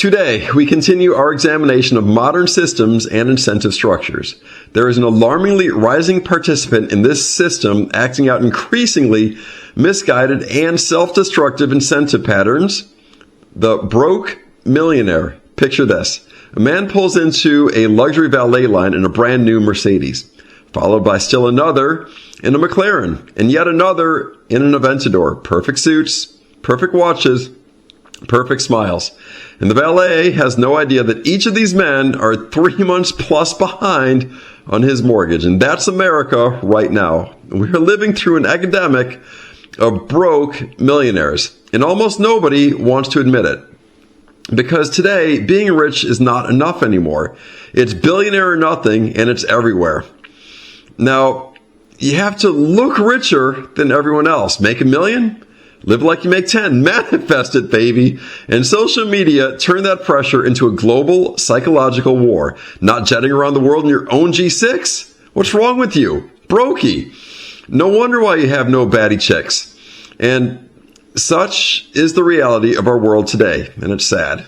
Today, we continue our examination of modern systems and incentive structures. There is an alarmingly rising participant in this system acting out increasingly misguided and self-destructive incentive patterns. The broke millionaire. Picture this. A man pulls into a luxury valet line in a brand new Mercedes, followed by still another in a McLaren, and yet another in an Aventador. Perfect suits, perfect watches, perfect smiles. And the valet has no idea that each of these men are 3 months plus behind on his mortgage. And that's America right now. We're living through an epidemic of broke millionaires. And almost nobody wants to admit it. Because today, being rich is not enough anymore. It's billionaire or nothing, and it's everywhere. Now, you have to look richer than everyone else. Make $1 million? Live like you make 10. Manifest it, baby. And social media turn that pressure into a global psychological war. Not jetting around the world in your own G6? What's wrong with you? Brokey. No wonder why you have no baddie chicks. And such is the reality of our world today, and it's sad.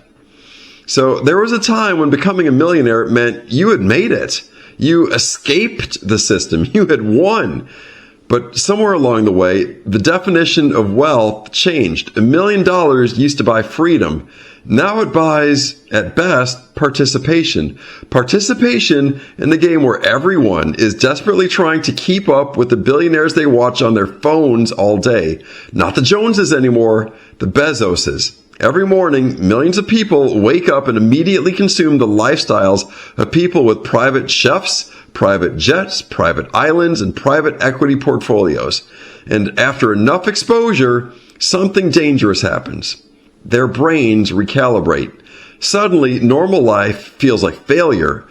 So there was a time when becoming a millionaire meant you had made it. You escaped the system. You had won. But somewhere along the way, the definition of wealth changed. $1 million used to buy freedom. Now it buys, at best, participation. Participation in the game where everyone is desperately trying to keep up with the billionaires they watch on their phones all day. Not the Joneses anymore, the Bezoses. Every morning, millions of people wake up and immediately consume the lifestyles of people with private chefs, private jets, private islands, and private equity portfolios. And after enough exposure, something dangerous happens. Their brains recalibrate. Suddenly, normal life feels like failure.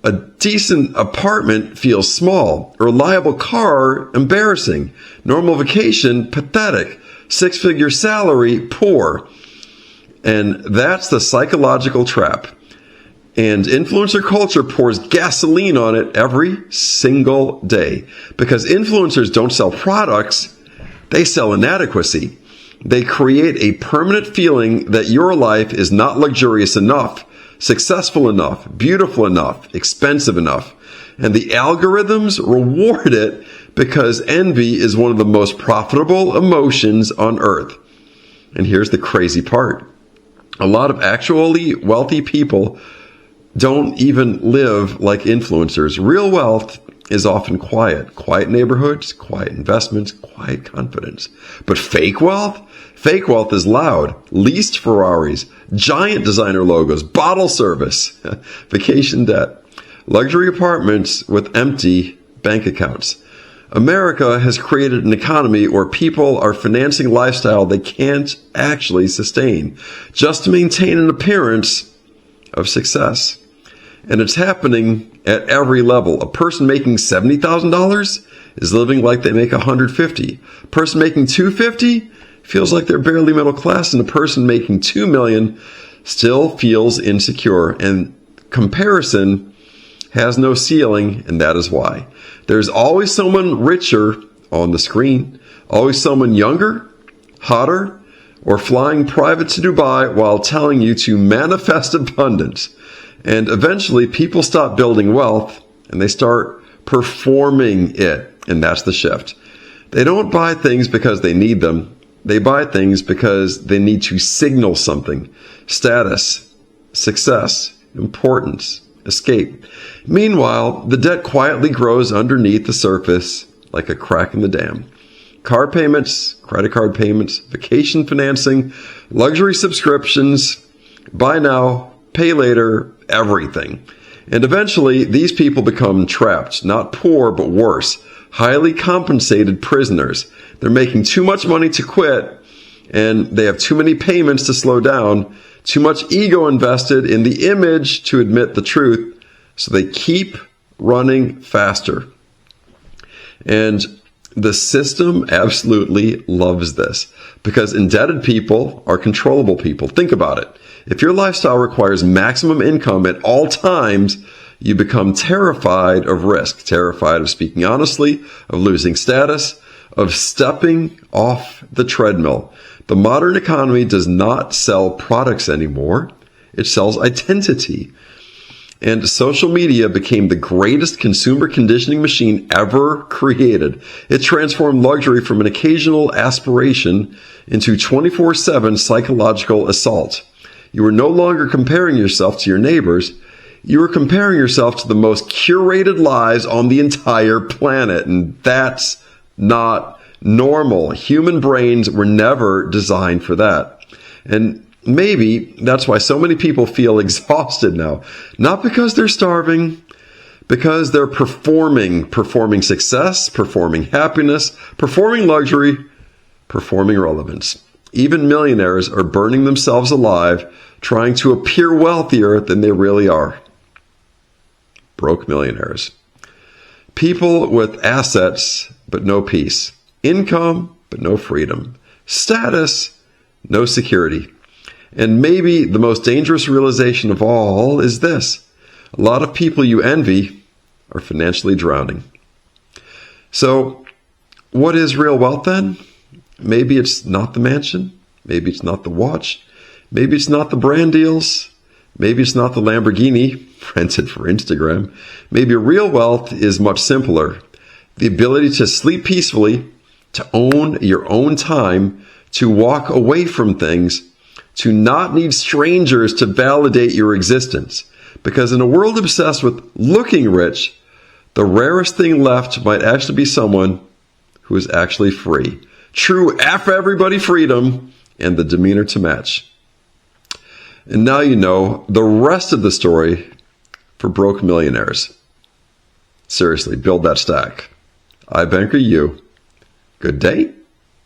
A decent apartment feels small. A reliable car, embarrassing. Normal vacation, pathetic. Six-figure salary, poor. And that's the psychological trap. And influencer culture pours gasoline on it every single day. Because influencers don't sell products, they sell inadequacy. They create a permanent feeling that your life is not luxurious enough, successful enough, beautiful enough, expensive enough. And the algorithms reward it because envy is one of the most profitable emotions on earth. And here's the crazy part. A lot of actually wealthy people don't even live like influencers. Real wealth is often quiet. Quiet neighborhoods, quiet investments, quiet confidence. But fake wealth is loud. Leased Ferraris, giant designer logos, bottle service, vacation debt, luxury apartments with empty bank accounts. America has created an economy where people are financing lifestyle they can't actually sustain just to maintain an appearance of success. And it's happening at every level. A person making $70,000 is living like they make $150,000. A person making $250,000 feels like they're barely middle class, and a person making $2 million still feels insecure. And comparison has no ceiling, and that is why. There's always someone richer on the screen, always someone younger, hotter, or flying private to Dubai while telling you to manifest abundance. And eventually people stop building wealth and they start performing it. And that's the shift. They don't buy things because they need them. They buy things because they need to signal something. Status, success, importance, escape. Meanwhile, the debt quietly grows underneath the surface like a crack in the dam. Car payments, credit card payments, vacation financing, luxury subscriptions, buy now, pay later, everything. And eventually, these people become trapped, not poor, but worse, highly compensated prisoners. They're making too much money to quit, and they have too many payments to slow down, too much ego invested in the image to admit the truth, so they keep running faster. And the system absolutely loves this, because indebted people are controllable people. Think about it. If your lifestyle requires maximum income at all times, you become terrified of risk, terrified of speaking honestly, of losing status, of stepping off the treadmill. The modern economy does not sell products anymore. It sells identity. And social media became the greatest consumer conditioning machine ever created. It transformed luxury from an occasional aspiration into 24/7 psychological assault. You were no longer comparing yourself to your neighbors. You were comparing yourself to the most curated lives on the entire planet. And that's not normal. Human brains were never designed for that. And maybe that's why so many people feel exhausted now. Not because they're starving, because they're performing success, performing happiness, performing luxury, performing relevance. Even millionaires are burning themselves alive trying to appear wealthier than they really are. Broke millionaires. People with assets but no peace. Income but no freedom. Status, no security. And maybe the most dangerous realization of all is this. A lot of people you envy are financially drowning. So, what is real wealth then? Maybe it's not the mansion. Maybe it's not the watch. Maybe it's not the brand deals. Maybe it's not the Lamborghini rented for Instagram. Maybe real wealth is much simpler. The ability to sleep peacefully, to own your own time, to walk away from things, to not need strangers to validate your existence. Because in a world obsessed with looking rich, the rarest thing left might actually be someone who is actually free. True F everybody freedom and the demeanor to match. And now you know the rest of the story for broke millionaires. Seriously, build that stack. iBankerU. Good day.